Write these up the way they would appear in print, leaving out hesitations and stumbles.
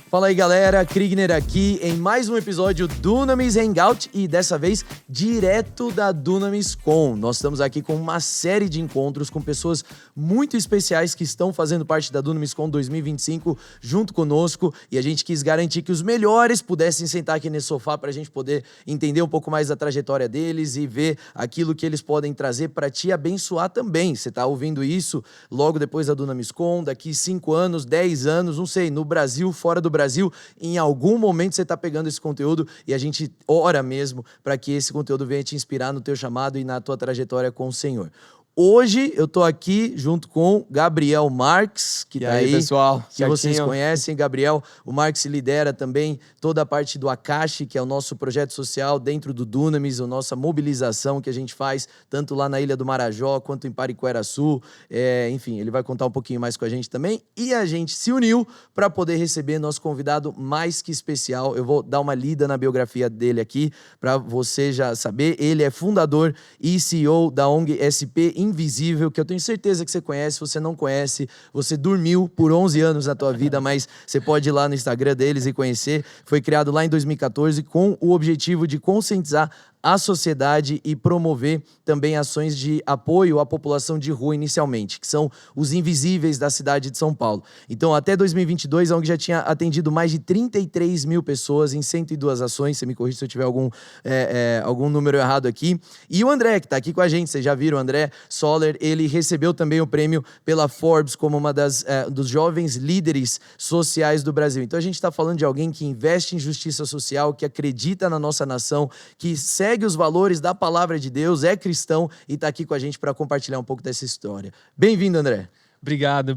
Fala aí, galera, Kriegner aqui em mais um episódio Dunamis Hangout e dessa vez direto da Dunamis Con. Nós estamos aqui com uma série de encontros com pessoas muito especiais que estão fazendo parte da Dunamis Con 2025 junto conosco e a gente quis garantir que os melhores pudessem sentar aqui nesse sofá para a gente poder entender um pouco mais da trajetória deles e ver aquilo que eles podem trazer para te abençoar também. Você está ouvindo isso logo depois da Dunamis Con, daqui 5 anos, 10 anos, não sei, no Brasil, fora do Brasil, em algum momento você está pegando esse conteúdo e a gente ora mesmo para que esse conteúdo venha te inspirar no teu chamado e na tua trajetória com o Senhor. Hoje eu tô aqui junto com Gabriel Marques, que tá aí, pessoal, que vocês conhecem. Gabriel, o Marques lidera também toda a parte do Akashi, que é o nosso projeto social dentro do Dunamis, a nossa mobilização que a gente faz tanto lá na Ilha do Marajó quanto em Pariquera-Sul. Enfim, ele vai contar um pouquinho mais com a gente também. E a gente se uniu para poder receber nosso convidado mais que especial. Eu vou dar uma lida na biografia dele aqui para você já saber. Ele é fundador e CEO da ONG SP Invisível, que eu tenho certeza que você conhece. Se você não conhece, você dormiu por 11 anos na tua vida, mas você pode ir lá no Instagram deles e conhecer. Foi criado lá em 2014 com o objetivo de conscientizar a sociedade e promover também ações de apoio à população de rua inicialmente, que são os invisíveis da cidade de São Paulo. Então, até 2022, a ONG já tinha atendido mais de 33 mil pessoas em 102 ações. Você me corrige se eu tiver algum número errado aqui. E o André, que está aqui com a gente, vocês já viram, o André Soller, ele recebeu também o prêmio pela Forbes como uma dos jovens líderes sociais do Brasil. Então, a gente está falando de alguém que investe em justiça social, que acredita na nossa nação, que segue os valores da palavra de Deus, é cristão e está aqui com a gente para compartilhar um pouco dessa história. Bem-vindo, André. Obrigado,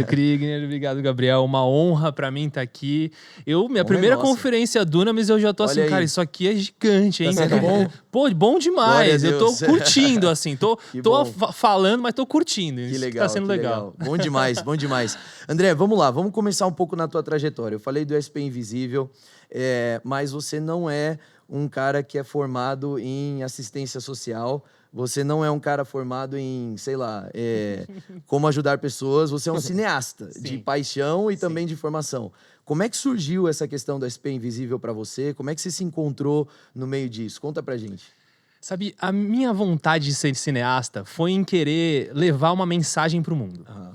Kriegner. Obrigado, Gabriel. Uma honra pra mim estar aqui. Minha primeira conferência Dunamis, eu já tô assim, cara, isso aqui é gigante, hein? Tá bom? Pô, bom demais. Eu tô curtindo, assim. Tô falando, mas tô curtindo. Que legal, tá sendo legal. Bom demais, bom demais. André, vamos lá, vamos começar um pouco na tua trajetória. Eu falei do SP Invisível, mas você não é um cara que é formado em assistência social. Você não é um cara formado em, sei lá, como ajudar pessoas. Você é um cineasta de paixão e também de formação. Como é que surgiu essa questão do SP Invisível para você? Como é que você se encontrou no meio disso? Conta pra gente. Sabe, a minha vontade de ser cineasta foi em querer levar uma mensagem pro mundo. Uhum.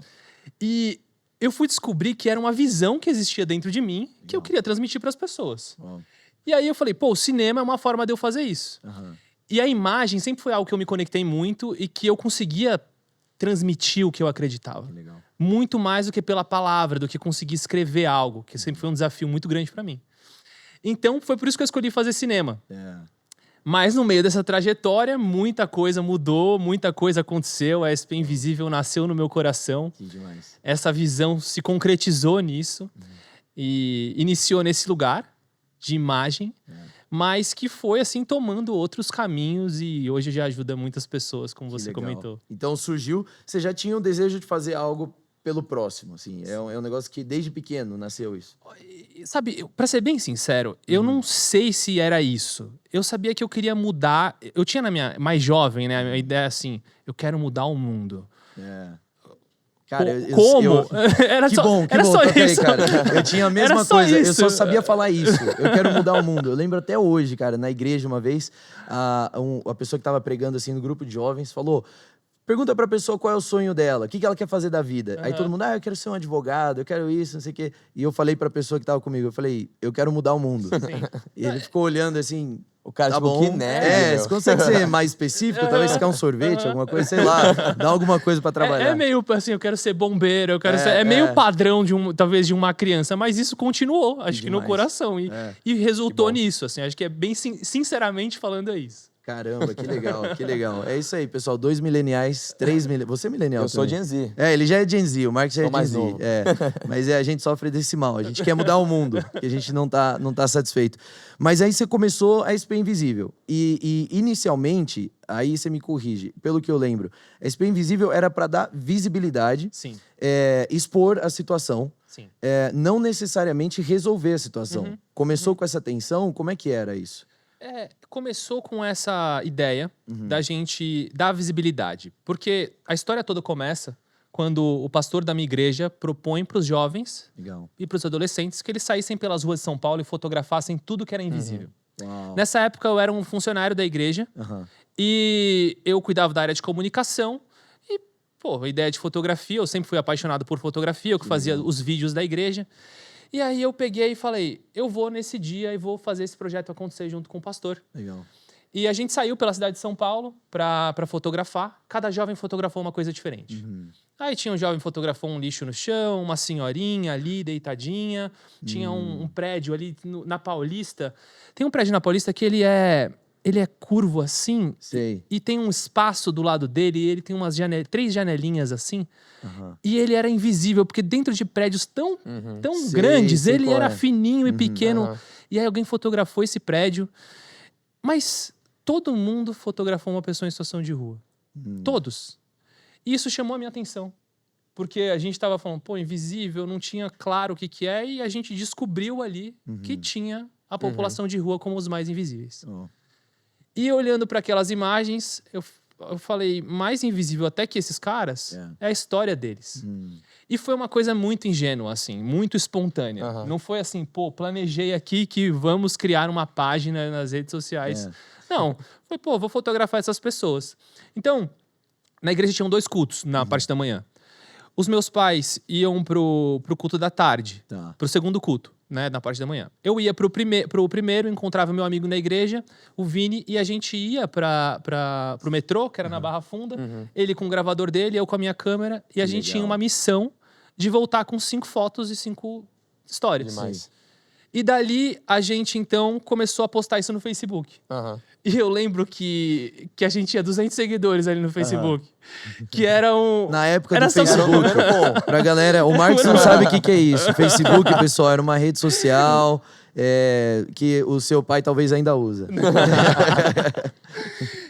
E eu fui descobrir que era uma visão que existia dentro de mim que eu queria transmitir para as pessoas. Uhum. E aí eu falei, pô, o cinema é uma forma de eu fazer isso. Uhum. E a imagem sempre foi algo que eu me conectei muito e que eu conseguia transmitir o que eu acreditava. Legal. Muito mais do que pela palavra, do que conseguir escrever algo, que sempre foi um desafio muito grande para mim. Então, foi por isso que eu escolhi fazer cinema. Mas no meio dessa trajetória, muita coisa mudou, muita coisa aconteceu. A SP Invisível nasceu no meu coração. Que demais. Essa visão se concretizou nisso e iniciou nesse lugar de imagem, mas que foi assim tomando outros caminhos e hoje já ajuda muitas pessoas, como você comentou. Então surgiu, você já tinha o desejo de fazer algo pelo próximo, assim, é um negócio que desde pequeno nasceu isso. Sabe, pra ser bem sincero, eu não sei se era isso. Eu sabia que eu queria mudar, eu tinha na minha, mais jovem, né, a ideia assim, eu quero mudar o mundo. Cara, como? Era que só, bom, era só toca isso. aí, cara. Eu tinha a mesma coisa, eu só sabia falar isso. Eu quero mudar o mundo. Eu lembro até hoje, cara, na igreja uma vez, a pessoa que estava pregando assim no grupo de jovens falou: pergunta pra pessoa qual é o sonho dela, o que ela quer fazer da vida. Aí todo mundo, eu quero ser um advogado, eu quero isso, não sei o quê. E eu falei pra pessoa que tava comigo, eu falei, eu quero mudar o mundo. E ele ficou olhando assim, o cara, tá tipo, bom. que nerd, você consegue ser mais específico? Talvez você quer um sorvete, alguma coisa, sei lá, dá alguma coisa pra trabalhar. É meio assim, eu quero ser bombeiro, eu quero ser... É meio padrão, talvez, de uma criança, mas isso continuou, acho que no coração. E resultou nisso, assim, acho que é bem, sinceramente falando, é isso. Caramba, que legal, que legal. É isso aí, pessoal. 2 mileniais, 3 mileniais. Você é milenial Eu também? sou Gen Z. Ele já é Gen Z, o Marcos já é Gen mais Z. novo. Mas a gente sofre desse mal. A gente quer mudar o mundo, que a gente não tá satisfeito. Mas aí você começou a SP Invisível. E inicialmente, aí você me corrige, pelo que eu lembro, a SP Invisível era para dar visibilidade, expor a situação, não necessariamente resolver a situação. Começou com essa tensão, como é que era isso? Começou com essa ideia da gente dar visibilidade. Porque a história toda começa quando o pastor da minha igreja propõe para os jovens Legal. e para os adolescentes que eles saíssem pelas ruas de São Paulo e fotografassem tudo que era invisível. Uau. Nessa época eu era um funcionário da igreja e eu cuidava da área de comunicação e, pô, a ideia de fotografia, eu sempre fui apaixonado por fotografia, eu que fazia os vídeos da igreja. E aí eu peguei e falei, eu vou nesse dia e vou fazer esse projeto acontecer junto com o pastor. Legal. E a gente saiu pela cidade de São Paulo para fotografar. Cada jovem fotografou uma coisa diferente. Aí tinha um jovem que fotografou um lixo no chão, uma senhorinha ali deitadinha. Tinha um prédio ali na Paulista. Tem um prédio na Paulista que ele é curvo assim. Sei. E tem um espaço do lado dele. E ele tem umas 3 janelinhas assim. E ele era invisível, porque dentro de prédios tão Sei, grandes, sei ele qual era é. fininho e pequeno. E aí alguém fotografou esse prédio. Mas todo mundo fotografou uma pessoa em situação de rua. Todos. E isso chamou a minha atenção. Porque a gente estava falando, pô, invisível, não tinha claro o que é, e a gente descobriu ali que tinha a população de rua como os mais invisíveis. E olhando para aquelas imagens, eu falei, mais invisível até que esses caras é a história deles. E foi uma coisa muito ingênua, assim, muito espontânea. Não foi assim, pô, planejei aqui que vamos criar uma página nas redes sociais. Não, foi, pô, vou fotografar essas pessoas. Então, na igreja tinham 2 cultos na parte da manhã. Os meus pais iam pro culto da tarde, pro segundo culto, né, na parte da manhã. Eu ia pro primeiro, encontrava meu amigo na igreja, o Vini, e a gente ia pro metrô, que era na Barra Funda, ele com o gravador dele, eu com a minha câmera, e a gente tinha uma missão de voltar com 5 fotos e 5 histórias. Demais. E dali, a gente, então, começou a postar isso no Facebook. E eu lembro que a gente tinha 200 seguidores ali no Facebook. Que era um... Na época era do Facebook, pra galera, o Marcos não sabe o que é isso. Facebook, pessoal, era uma rede social que o seu pai talvez ainda usa.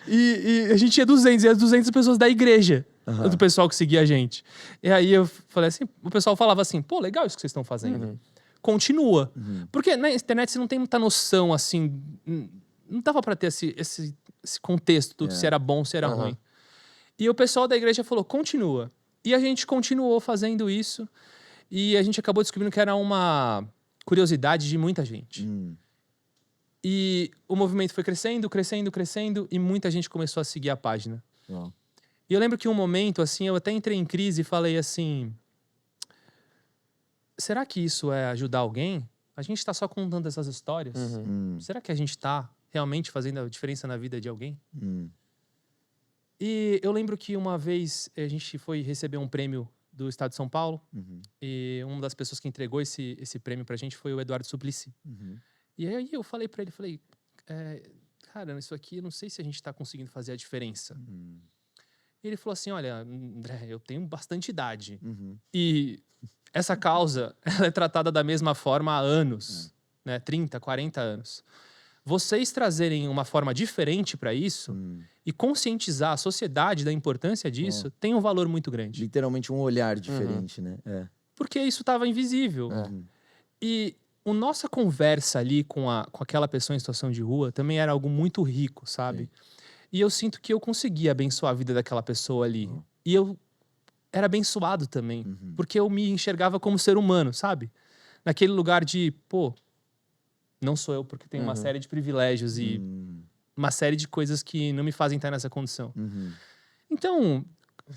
E a gente tinha 200, e as 200 pessoas da igreja, do pessoal que seguia a gente. E aí eu falei assim, o pessoal falava assim, pô, legal isso que vocês estão fazendo. Continua. Porque na internet você não tem muita noção, assim... Não dava pra ter esse contexto do se era bom, se era ruim. E o pessoal da igreja falou, continua. E a gente continuou fazendo isso. E a gente acabou descobrindo que era uma curiosidade de muita gente. E o movimento foi crescendo, crescendo, crescendo. E muita gente começou a seguir a página. E eu lembro que um momento, assim, eu até entrei em crise e falei assim... Será que isso é ajudar alguém? A gente está só contando essas histórias? Será que a gente está realmente fazendo a diferença na vida de alguém? E eu lembro que uma vez a gente foi receber um prêmio do Estado de São Paulo e uma das pessoas que entregou esse prêmio pra gente foi o Eduardo Suplicy. E aí eu falei pra ele, cara, isso aqui eu não sei se a gente tá conseguindo fazer a diferença. E ele falou assim, olha, André, eu tenho bastante idade. E essa causa ela é tratada da mesma forma há anos, né? 30, 40 anos. Vocês trazerem uma forma diferente para isso e conscientizar a sociedade da importância disso tem um valor muito grande. Literalmente um olhar diferente, né? Porque isso estava invisível. E a nossa conversa ali com aquela pessoa em situação de rua também era algo muito rico, sabe? E eu sinto que eu consegui abençoar a vida daquela pessoa ali. E eu era abençoado também, porque eu me enxergava como ser humano, sabe? Naquele lugar de, pô, não sou eu porque tenho uma série de privilégios e uma série de coisas que não me fazem estar nessa condição. Então,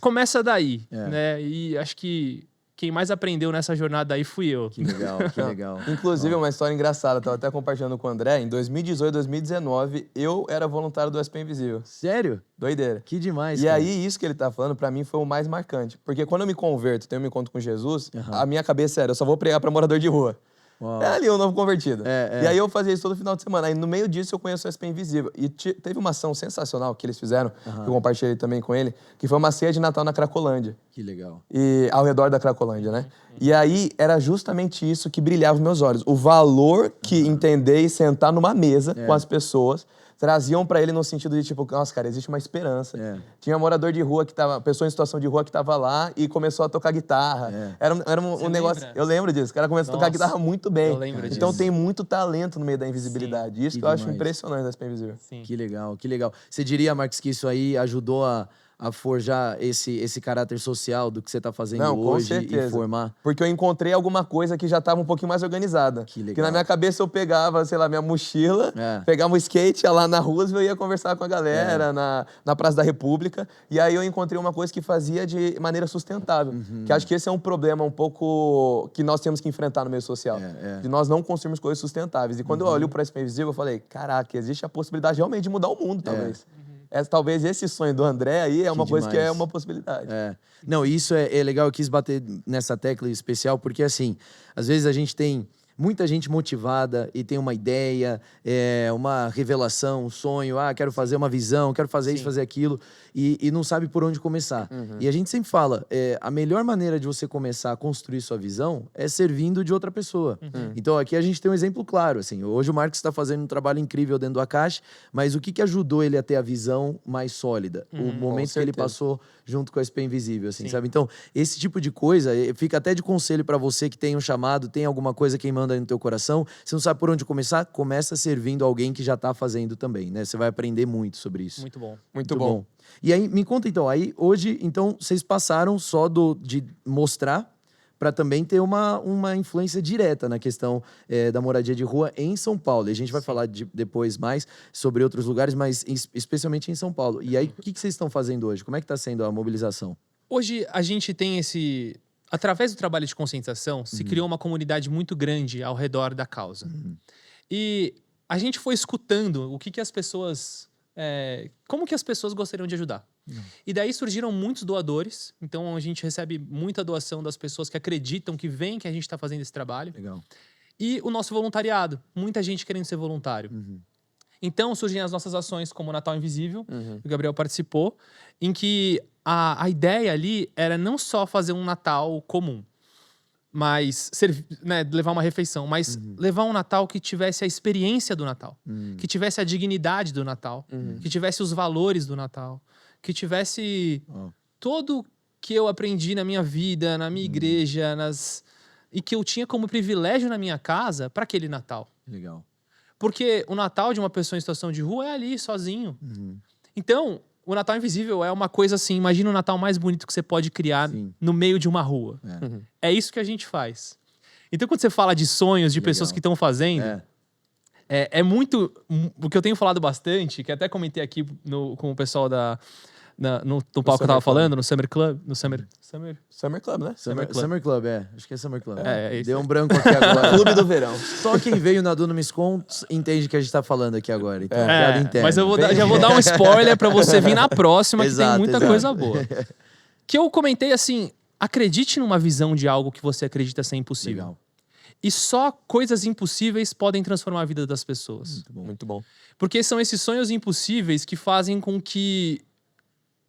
começa daí, né? E acho que quem mais aprendeu nessa jornada aí fui eu. Que legal, que legal. Inclusive, uma história engraçada, eu tava até compartilhando com o André, em 2018, 2019, eu era voluntário do SP Invisível. Sério? Doideira. Que demais, E cara. aí, isso que ele tá falando, pra mim, foi o mais marcante. Porque quando eu me converto, tenho um encontro com Jesus, a minha cabeça era, eu só vou pregar pra morador de rua. Uau. É ali o novo convertido. E aí eu fazia isso todo final de semana. Aí no meio disso eu conheço o SP Invisível. E teve uma ação sensacional que eles fizeram, que eu compartilhei também com ele, que foi uma ceia de Natal na Cracolândia. Que legal. E ao redor da Cracolândia, né? E aí era justamente isso que brilhava os meus olhos. O valor que entender e sentar numa mesa com as pessoas traziam pra ele no sentido de tipo, nossa, cara, existe uma esperança. Tinha um morador de rua que tava, pessoa em situação de rua que tava lá e começou a tocar guitarra. Era um negócio, lembra? eu lembro disso, o cara começou a tocar guitarra muito bem. Eu lembro Então disso. tem muito talento no meio da invisibilidade. Isso Que que eu acho demais. impressionante da SP Invisível. Sim. Que legal, que legal. Você diria, Marcos, que isso aí ajudou a a forjar esse caráter social do que você tá fazendo Não, com hoje certeza. e formar? Porque eu encontrei alguma coisa que já estava um pouquinho mais organizada. Que legal. Porque na minha cabeça eu pegava, sei lá, minha mochila, pegava um skate, ia lá na Roosevelt e ia conversar com a galera na Praça da República. E aí eu encontrei uma coisa que fazia de maneira sustentável. Que acho que esse é um problema um pouco que nós temos que enfrentar no meio social. De nós não construirmos coisas sustentáveis. E quando eu olho para esse meio visível, eu falei, caraca, existe a possibilidade realmente de mudar o mundo, talvez. Talvez esse sonho do André aí é uma coisa que é uma possibilidade. Não, isso é legal, eu quis bater nessa tecla especial, porque assim, às vezes a gente tem muita gente motivada e tem uma ideia, uma revelação, um sonho, quero fazer uma visão, quero fazer isso, fazer aquilo, e não sabe por onde começar. E a gente sempre fala, a melhor maneira de você começar a construir sua visão é servindo de outra pessoa. Então aqui a gente tem um exemplo claro, assim, hoje o Marcos está fazendo um trabalho incrível dentro do Akashi, mas o que ajudou ele a ter a visão mais sólida? O momento que ele passou junto com a SP Invisível, assim, sabe? Então, esse tipo de coisa, fica até de conselho para você que tem um chamado, tem alguma coisa queimando aí no teu coração, você não sabe por onde começar, começa servindo alguém que já tá fazendo também, né? Você vai aprender muito sobre isso. Muito bom. Muito bom. E aí, me conta então, aí hoje, então, vocês passaram só de mostrar para também ter uma influência direta na questão da moradia de rua em São Paulo. E a gente vai falar depois mais sobre outros lugares, mas especialmente em São Paulo. E aí, o que vocês estão fazendo hoje? Como é que está sendo a mobilização? Hoje a gente tem através do trabalho de conscientização, se criou uma comunidade muito grande ao redor da causa. E a gente foi escutando o que as pessoas... como que as pessoas gostariam de ajudar. E daí surgiram muitos doadores. Então a gente recebe muita doação das pessoas que acreditam, que veem que a gente está fazendo esse trabalho. Legal. E o nosso voluntariado. Muita gente querendo ser voluntário. Então surgem as nossas ações, como o Natal Invisível, que o Gabriel participou, em que a ideia ali era não só fazer um Natal comum, mas levar uma refeição, mas levar um Natal que tivesse a experiência do Natal, que tivesse a dignidade do Natal, que tivesse os valores do Natal, que tivesse tudo que eu aprendi na minha vida, na minha igreja, e que eu tinha como privilégio na minha casa para aquele Natal. Legal. Porque o Natal de uma pessoa em situação de rua é ali, sozinho. Então, o Natal Invisível é uma coisa assim, imagina o Natal mais bonito que você pode criar no meio de uma rua. É isso que a gente faz. Então, quando você fala de sonhos, de pessoas que estão fazendo, é muito... O que eu tenho falado bastante, que até comentei aqui com o pessoal no palco que eu tava falando, no Summer Club. Summer Club, né? Summer Club, acho que é Summer Club. Isso. Deu um branco aqui agora. Clube do Verão. Só quem veio na Dunamis Con entende que a gente tá falando aqui agora. Então, piada interna. Mas eu já vou dar um spoiler pra você vir na próxima, que tem muita coisa boa. Que eu comentei assim, acredite numa visão de algo que você acredita ser impossível. Legal. E só coisas impossíveis podem transformar a vida das pessoas. Muito bom. Porque são esses sonhos impossíveis que fazem com que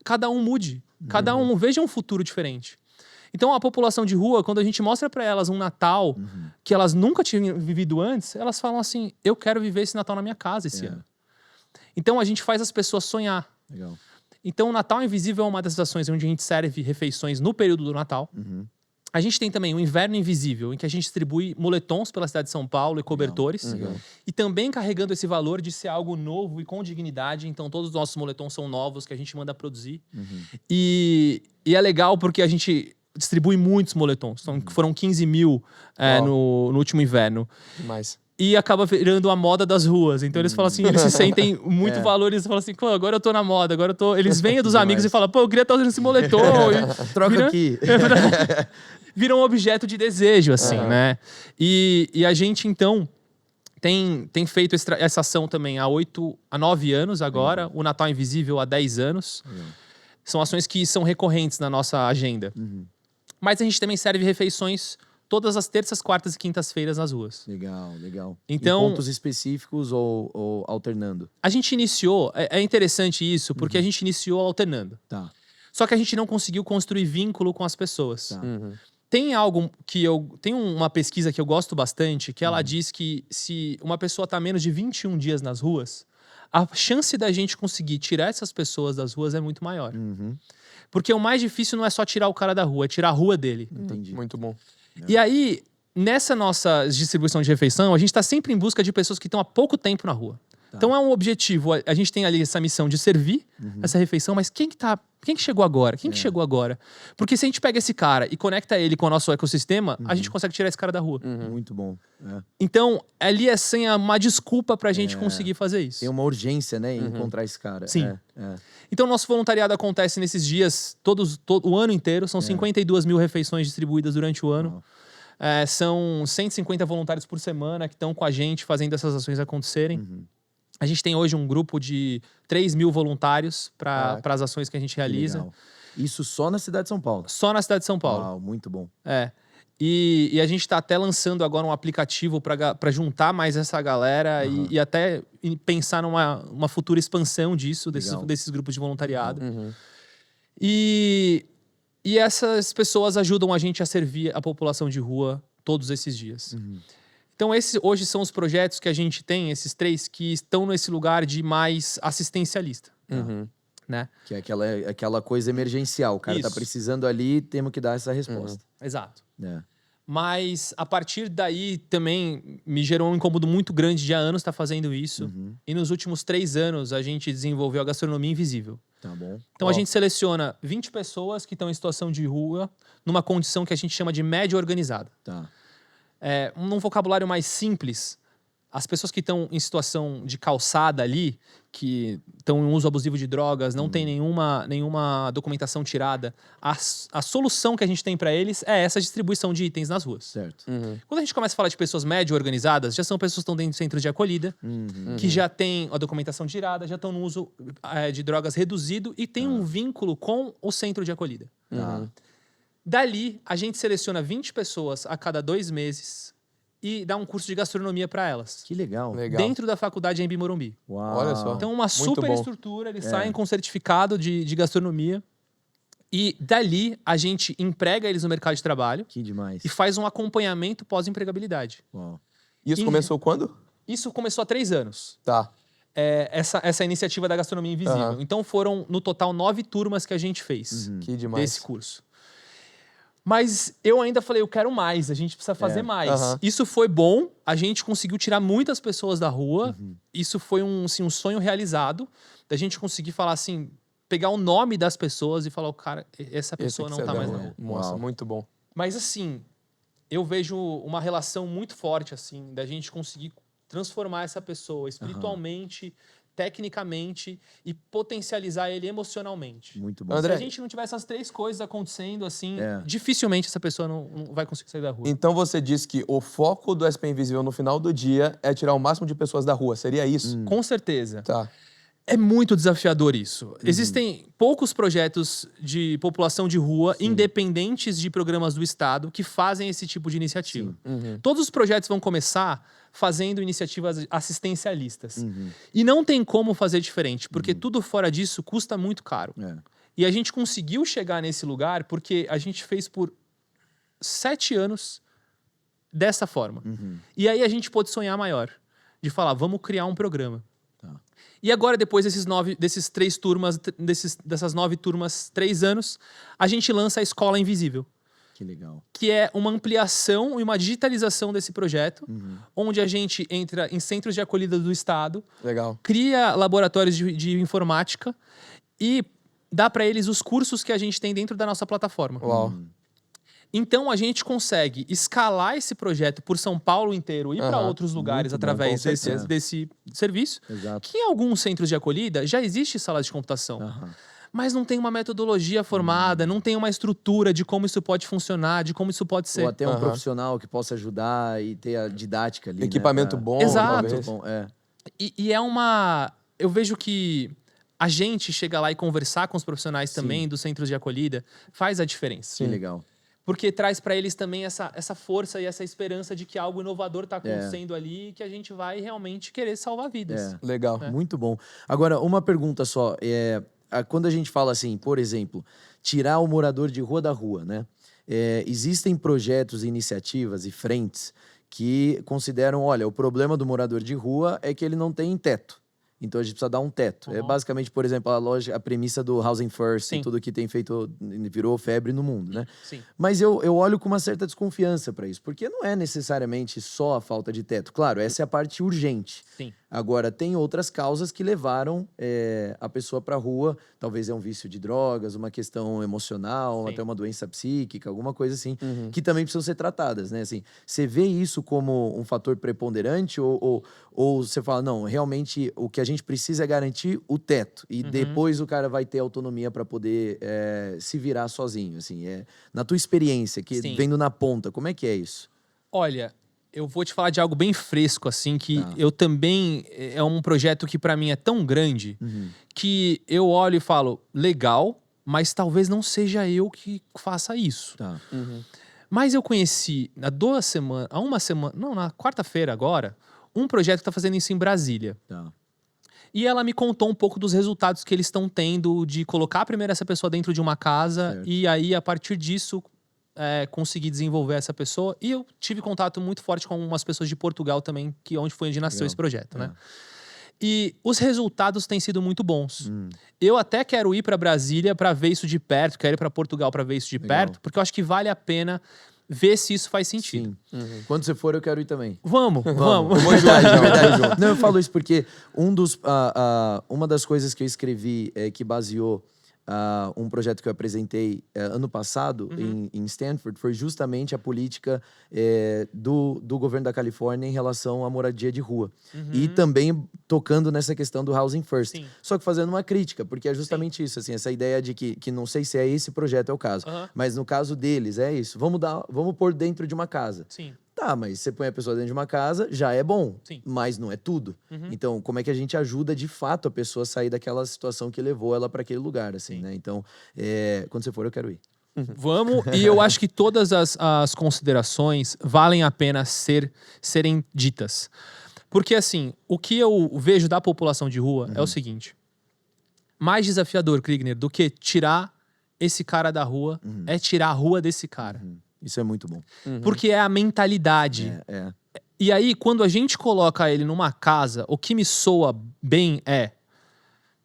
cada um mude. Cada um veja um futuro diferente. Então, a população de rua, quando a gente mostra pra elas um Natal que elas nunca tinham vivido antes, elas falam assim, eu quero viver esse Natal na minha casa esse ano. Então, a gente faz as pessoas sonhar. Legal. Então, o Natal Invisível é uma dessas ações onde a gente serve refeições no período do Natal. A gente tem também o Inverno Invisível, em que a gente distribui moletons pela cidade de São Paulo e cobertores. E também carregando esse valor de ser algo novo e com dignidade. Então, todos os nossos moletons são novos, que a gente manda produzir. E é legal porque a gente distribui muitos moletons. Então, foram 15 mil no último inverno. Demais. E acaba virando a moda das ruas. Então eles falam assim, eles se sentem muito valores. Falam assim, pô, agora eu tô na moda, agora eu tô... Eles vêm dos amigos e falam, pô, eu queria estar usando esse moletom. Troca aqui. Vira um objeto de desejo, assim, né? E a gente, então, tem feito essa ação também há 9 anos agora. O Natal Invisível há 10 anos. São ações que são recorrentes na nossa agenda. Mas a gente também serve refeições todas as terças, quartas e quintas-feiras nas ruas. Legal, legal. Então, em pontos específicos ou alternando? A gente iniciou... É interessante isso, porque a gente iniciou alternando. Tá. Só que a gente não conseguiu construir vínculo com as pessoas. Tá. Tem algo que tem uma pesquisa que eu gosto bastante, que ela diz que se uma pessoa está menos de 21 dias nas ruas, a chance da gente conseguir tirar essas pessoas das ruas é muito maior. Porque o mais difícil não é só tirar o cara da rua, é tirar a rua dele. Entendi. Muito bom. E aí, nessa nossa distribuição de refeição, a gente está sempre em busca de pessoas que estão há pouco tempo na rua. Então é um objetivo. A gente tem ali essa missão de servir essa refeição, mas quem que chegou agora? Quem que chegou agora? Porque se a gente pega esse cara e conecta ele com o nosso ecossistema, a gente consegue tirar esse cara da rua. Muito bom. É. Então, ali é sem uma desculpa pra gente conseguir fazer isso. Tem uma urgência, né, em encontrar esse cara. Sim. É. Então, nosso voluntariado acontece nesses dias, o ano inteiro. São 52 mil refeições distribuídas durante o ano. São 150 voluntários por semana que estão com a gente fazendo essas ações acontecerem. A gente tem hoje um grupo de 3 mil voluntários para as ações que a gente realiza. Legal. Isso só na cidade de São Paulo? Só na cidade de São Paulo. Uau, muito bom. E a gente está até lançando agora um aplicativo para juntar mais essa galera e até pensar numa futura expansão disso, desses grupos de voluntariado. E essas pessoas ajudam a gente a servir a população de rua todos esses dias. Então, esses hoje são os projetos que a gente tem, esses 3, que estão nesse lugar de mais assistencialista. Né? Que é aquela coisa emergencial. O cara tá Isso. precisando ali, temos que dar essa resposta. Exato. É. Mas, a partir daí, também me gerou um incômodo muito grande de há anos estar fazendo isso. E nos últimos 3 anos, a gente desenvolveu a gastronomia invisível. Tá bom. Então, a gente seleciona 20 pessoas que estão em situação de rua, numa condição que a gente chama de média organizada. Tá. Num vocabulário mais simples, as pessoas que estão em situação de calçada ali, que estão em uso abusivo de drogas, não tem nenhuma documentação tirada, a solução que a gente tem para eles é essa distribuição de itens nas ruas. Certo. Quando a gente começa a falar de pessoas médio organizadas, já são pessoas que estão dentro de centros de acolhida, que já têm a documentação tirada, já estão no uso de drogas reduzido e tem um vínculo com o centro de acolhida. Dali, a gente seleciona 20 pessoas a cada 2 meses e dá um curso de gastronomia para elas. Que legal. Dentro da faculdade em Morumbi. Uau. Olha só. Então, uma super bom. estrutura, eles saem com certificado de gastronomia. E dali, a gente emprega eles no mercado de trabalho Que demais. e faz um acompanhamento pós-empregabilidade. Uau. Isso começou quando? Isso começou há 3 anos. Tá. Essa iniciativa da gastronomia invisível. Então, foram, no total, 9 turmas que a gente fez Que demais. desse curso. Mas eu ainda falei, eu quero mais, a gente precisa fazer mais. Isso foi bom, a gente conseguiu tirar muitas pessoas da rua. Isso foi um sonho realizado, da gente conseguir falar assim, pegar o nome das pessoas e falar, cara, essa pessoa não tá mais na rua. Nossa, muito bom. Mas assim, eu vejo uma relação muito forte, assim, da gente conseguir transformar essa pessoa espiritualmente, tecnicamente e potencializar ele emocionalmente. Muito bom. André, Se a gente não tiver essas 3 coisas acontecendo, assim, dificilmente essa pessoa não vai conseguir sair da rua. Então você disse que o foco do SP Invisível no final do dia é tirar o máximo de pessoas da rua. Seria isso? Com certeza. Tá. É muito desafiador isso. Existem poucos projetos de população de rua, independentes de programas do Estado, que fazem esse tipo de iniciativa. Todos os projetos vão começar fazendo iniciativas assistencialistas. E não tem como fazer diferente, porque tudo fora disso custa muito caro. E a gente conseguiu chegar nesse lugar porque a gente fez por 7 anos dessa forma. E aí a gente pôde sonhar maior. De falar, vamos criar um programa. E agora, depois dessas 9 turmas, 3 anos, a gente lança a Escola Invisível. Que legal. Que é uma ampliação e uma digitalização desse projeto, onde a gente entra em centros de acolhida do Estado, Legal. cria laboratórios de informática e dá para eles os cursos que a gente tem dentro da nossa plataforma. Uau. Então, a gente consegue escalar esse projeto por São Paulo inteiro e para outros lugares Muito bom, através com certeza. desse serviço. Exato. Que em alguns centros de acolhida já existe sala de computação. Mas não tem uma metodologia formada, não tem uma estrutura de como isso pode funcionar, de como isso pode ser. Ou até um profissional que possa ajudar e ter a didática ali. Equipamento né, bom, Exato. talvez. Bom, E é uma... Eu vejo que a gente chega lá e conversar com os profissionais também dos centros de acolhida faz a diferença. Que legal. Porque traz para eles também essa força e essa esperança de que algo inovador está acontecendo ali e que a gente vai realmente querer salvar vidas. Legal. Muito bom. Agora, uma pergunta só. Quando a gente fala assim, por exemplo, tirar o morador de rua da rua, né? Existem projetos, iniciativas e frentes que consideram, olha, o problema do morador de rua é que ele não tem teto. Então a gente precisa dar um teto. É basicamente, por exemplo, a premissa do Housing First e tudo que tem feito, virou febre no mundo, né? Sim. Mas eu olho com uma certa desconfiança para isso, porque não é necessariamente só a falta de teto. Claro, essa é a parte urgente. Sim. Agora, tem outras causas que levaram a pessoa para a rua. Talvez é um vício de drogas, uma questão emocional, Sim. até uma doença psíquica, alguma coisa assim, que também precisam ser tratadas, né? Assim, você vê isso como um fator preponderante ou você fala, não, realmente o que a gente precisa é garantir o teto e depois o cara vai ter autonomia para poder se virar sozinho, assim. Na tua experiência, que Sim. vendo na ponta, como é que é isso? Olha, eu vou te falar de algo bem fresco, assim, que Tá. eu também... É um projeto que pra mim é tão grande que eu olho e falo, legal, mas talvez não seja eu que faça isso. Tá. Mas eu conheci na quarta-feira agora, um projeto que tá fazendo isso em Brasília. Tá. E ela me contou um pouco dos resultados que eles estão tendo de colocar primeiro essa pessoa dentro de uma casa Certo. e aí, a partir disso, conseguir desenvolver essa pessoa. E eu tive contato muito forte com umas pessoas de Portugal também, onde foi onde nasceu Legal. esse projeto, né? É. E os resultados têm sido muito bons. Eu até quero ir para Brasília para ver isso de perto, quero ir para Portugal para ver isso de Legal. perto, porque eu acho que vale a pena ver se isso faz sentido. Sim. Quando você for, eu quero ir também. Vamos. Eu vou ajudar, de verdade. Não, eu falo isso porque uma das coisas que eu escrevi que baseou um projeto que eu apresentei ano passado em Stanford foi justamente a política do governo da Califórnia em relação à moradia de rua. E também tocando nessa questão do Housing First. Sim. Só que fazendo uma crítica, porque é justamente isso, assim, essa ideia de que não sei se esse projeto é o caso, mas no caso deles é isso. Vamos pôr dentro de uma casa. Sim. Tá, mas você põe a pessoa dentro de uma casa, já é bom, Sim. mas não é tudo. Então, como é que a gente ajuda de fato a pessoa a sair daquela situação que levou ela para aquele lugar, assim, né? Então, quando você for, eu quero ir. Vamos, e eu acho que todas as considerações valem a pena serem ditas. Porque, assim, o que eu vejo da população de rua é o seguinte. Mais desafiador, Kriegner, do que tirar esse cara da rua, é tirar a rua desse cara. Isso é muito bom. Porque é a mentalidade. E aí, quando a gente coloca ele numa casa, o que me soa bem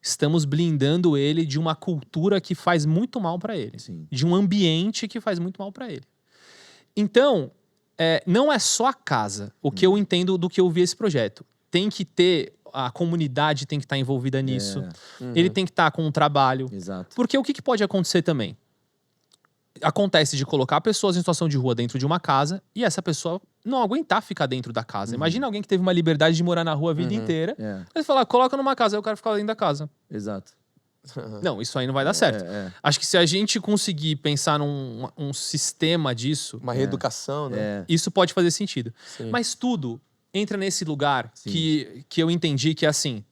estamos blindando ele de uma cultura que faz muito mal pra ele. Sim. De um ambiente que faz muito mal pra ele. Então, não é só a casa, o que eu entendo do que eu vi esse projeto. Tem que ter, a comunidade tem que estar envolvida nisso. Ele tem que estar com um trabalho. Exato. Porque o que pode acontecer também? Acontece de colocar pessoas em situação de rua dentro de uma casa e essa pessoa não aguentar ficar dentro da casa. Imagina alguém que teve uma liberdade de morar na rua a vida inteira. Aí fala, coloca numa casa, aí o cara fica dentro da casa. Exato. Não, isso aí não vai dar certo. Acho que se a gente conseguir pensar num sistema disso, Uma reeducação, né? isso pode fazer sentido. Sim. Mas tudo entra nesse lugar que eu entendi que é assim,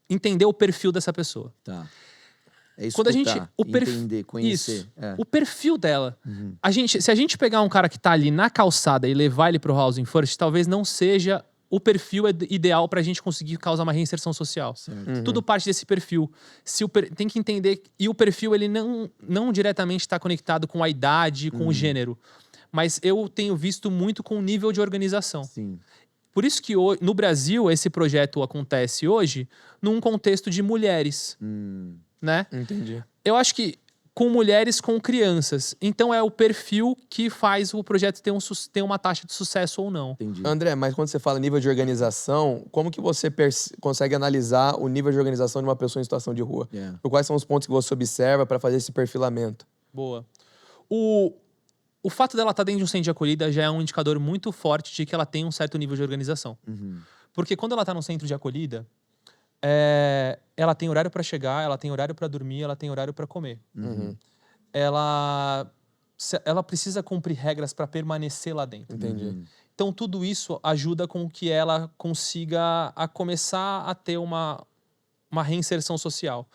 entender o perfil dessa pessoa. Tá. É Quando a gente entender, conhecer. Isso, o perfil dela. Se a gente pegar um cara que tá ali na calçada e levar ele pro Housing First, talvez não seja o perfil ideal pra gente conseguir causar uma reinserção social. Certo. Tudo parte desse perfil. Tem que entender, e o perfil ele não diretamente está conectado com a idade, com o gênero, mas eu tenho visto muito com o nível de organização. Sim. Por isso que no Brasil esse projeto acontece hoje num contexto de mulheres. Né? Entendi. Eu acho que com mulheres, com crianças. Então é o perfil que faz o projeto ter uma taxa de sucesso ou não. Entendi. André, mas quando você fala nível de organização, como que você consegue analisar o nível de organização de uma pessoa em situação de rua? Quais são os pontos que você observa para fazer esse perfilamento? Boa. O fato dela estar dentro de um centro de acolhida já é um indicador muito forte de que ela tem um certo nível de organização. Porque quando ela está num centro de acolhida, ela tem horário para chegar, ela tem horário para dormir, ela tem horário para comer. Ela precisa cumprir regras para permanecer lá dentro. Entendi. Então tudo isso ajuda com que ela consiga começar a ter uma reinserção social.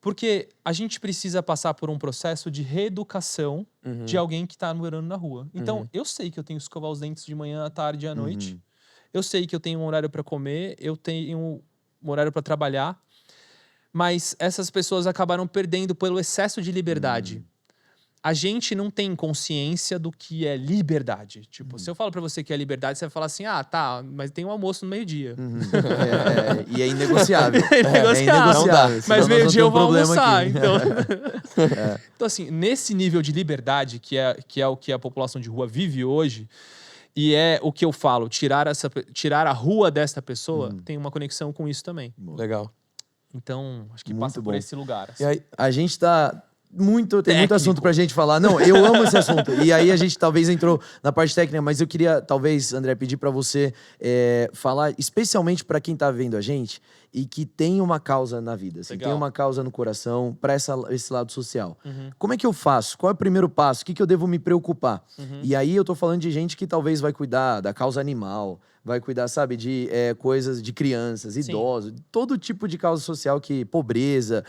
Porque a gente precisa passar por um processo de reeducação de alguém que está morando na rua. Então eu sei que eu tenho que escovar os dentes de manhã, à tarde e à noite. Eu sei que eu tenho um horário para comer, eu tenho um horário para trabalhar, mas essas pessoas acabaram perdendo pelo excesso de liberdade. A gente não tem consciência do que é liberdade. Tipo, se eu falo para você que é liberdade, você vai falar assim, tá, mas tem um almoço no meio-dia. E é inegociável. É inegociável. Mas meio-dia eu vou almoçar. Aqui. Então... então, assim, nesse nível de liberdade, que é o que a população de rua vive hoje, E é o que eu falo, tirar a rua desta pessoa tem uma conexão com isso também. Legal. Então, acho que Muito passa por bom. esse lugar. E aí, a gente tá... tem muito Técnico. assunto pra gente falar. Não, eu amo esse assunto. E aí a gente talvez entrou na parte técnica, mas eu queria, talvez, André, pedir pra você falar, especialmente pra quem tá vendo a gente e que tem uma causa na vida, assim, Legal. tem uma causa no coração pra esse lado social. Como é que eu faço? Qual é o primeiro passo? O que eu devo me preocupar? E aí eu tô falando de gente que talvez vai cuidar da causa animal, vai cuidar, sabe, de coisas de crianças, idosos, todo tipo de causa social que pobreza,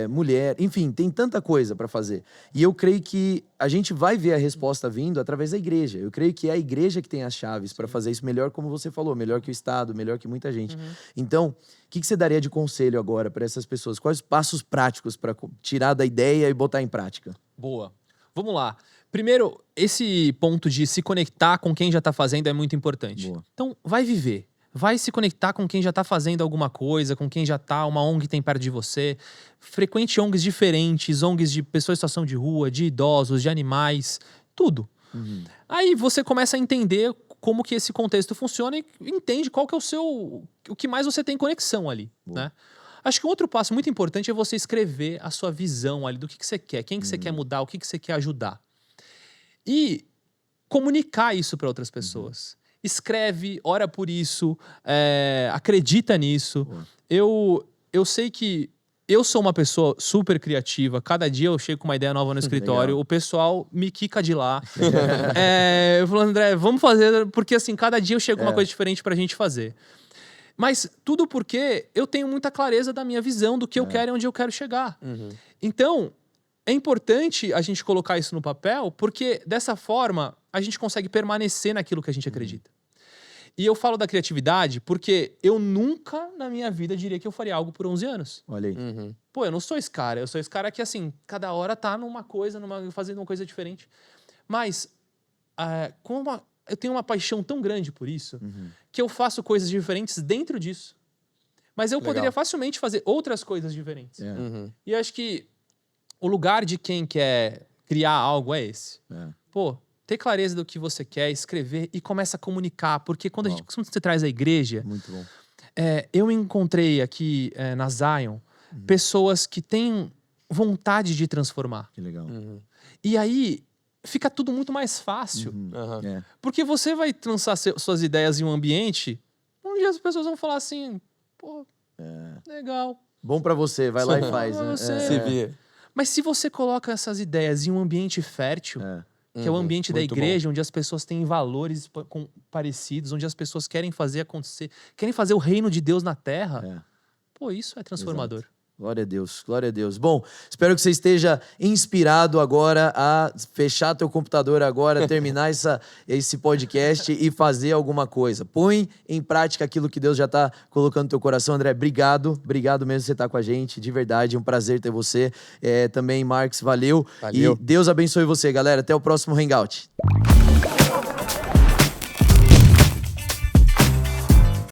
mulher, enfim, tem tanta coisa para fazer. E eu creio que a gente vai ver a resposta vindo através da igreja. Eu creio que é a igreja que tem as chaves para fazer isso melhor, como você falou, melhor que o Estado, melhor que muita gente. Então, o que você daria de conselho agora para essas pessoas? Quais os passos práticos para tirar da ideia e botar em prática? Boa. Vamos lá. Primeiro, esse ponto de se conectar com quem já tá fazendo é muito importante. Boa. Então, vai viver. Vai se conectar com quem já tá fazendo alguma coisa, com quem já tá, uma ONG tem perto de você. Frequente ONGs diferentes, ONGs de pessoas em situação de rua, de idosos, de animais, tudo. Aí você começa a entender como que esse contexto funciona e entende qual que é o que mais você tem conexão ali, né? Acho que um outro passo muito importante é você escrever a sua visão ali do que você quer, quem que você quer mudar, o que você quer ajudar. E comunicar isso para outras pessoas. Escreve, ora por isso, acredita nisso. Eu sei que eu sou uma pessoa super criativa. Cada dia eu chego com uma ideia nova no escritório. Legal. O pessoal me quica de lá. Eu falo, André, vamos fazer... Porque assim, cada dia eu chego com uma coisa diferente pra gente fazer. Mas tudo porque eu tenho muita clareza da minha visão, do que eu quero e onde eu quero chegar. Então... é importante a gente colocar isso no papel, porque dessa forma a gente consegue permanecer naquilo que a gente acredita. E eu falo da criatividade porque eu nunca na minha vida diria que eu faria algo por 11 anos. Olha aí. Pô, eu não sou esse cara. Eu sou esse cara que, assim, cada hora tá numa coisa, fazendo uma coisa diferente. Mas eu tenho uma paixão tão grande por isso que eu faço coisas diferentes dentro disso. Mas eu poderia facilmente fazer outras coisas diferentes. E eu acho que o lugar de quem quer criar algo é esse. Pô, ter clareza do que você quer, escrever e começa a comunicar. Porque quando você traz a igreja... Muito bom. eu encontrei aqui na Zion pessoas que têm vontade de transformar. Que legal. E aí fica tudo muito mais fácil. Porque você vai lançar suas ideias em um ambiente onde as pessoas vão falar assim, pô, legal. Bom pra você, vai lá e faz. Bom pra Né? você. Se via. Mas se você coloca essas ideias em um ambiente fértil, que é o ambiente da muito igreja, onde as pessoas têm valores parecidos, onde as pessoas querem fazer acontecer, querem fazer o reino de Deus na terra, pô, isso é transformador. Exato. Glória a Deus, glória a Deus. Bom, espero que você esteja inspirado agora a fechar teu computador agora, terminar esse podcast e fazer alguma coisa. Põe em prática aquilo que Deus já está colocando no teu coração. André, obrigado mesmo por você estar com a gente, de verdade, é um prazer ter você. Também, Marcos, valeu. E Deus abençoe você, galera. Até o próximo Hangout.